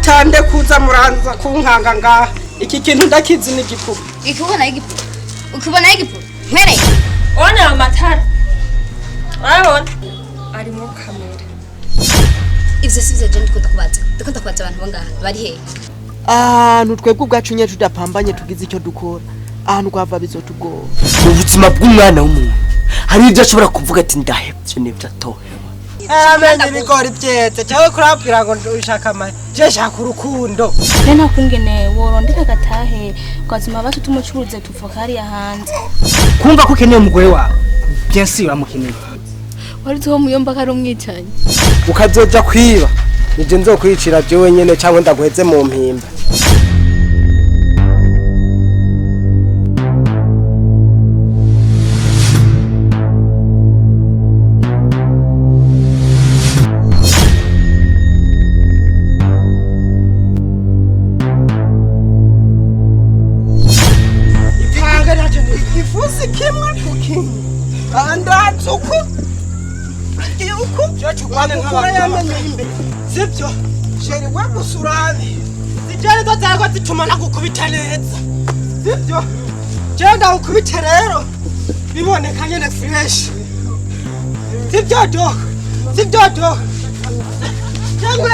atande kuza muranza kunkanga ngaha iki kintu ndakizi ni igipupe ukubona igipupe mwere ona amatara urabona ari mu kamera ivyo sivyo je ndikunda kubaza abantu bangaha bari he ahantu twebwe ubwacu nyine tudapambanye tugize icyo dukora ahantu kwava bizotugora mu buzima bw'umwana w'umuntu hari ibyo ashobora kuvuga ati ndahebye n'ibyo atohewe amenye ibigori byetse cyawe kurabwira ngo ushaka amaye je shaka urukundo nena kungene worondeka gatahe kwazima batu tumucuruze tuvuka hariya hanze kumva ko ukeneye umugore wawe byensi uramukeneye wari tuho muyomba kari umwicanyi ukazoja kwiba nije nzokwicira je wenyene cyangwa ndaguheze mu mpimba ifusi kimwe kukinyi andatsuku yuko cyacukwane nk'abamenye imbere sibyo sheri we gusurabe zijane tatago zitumana gukubita neza sibyo genda ukubite rero biboneka nyene fresh sibyo do cyangwa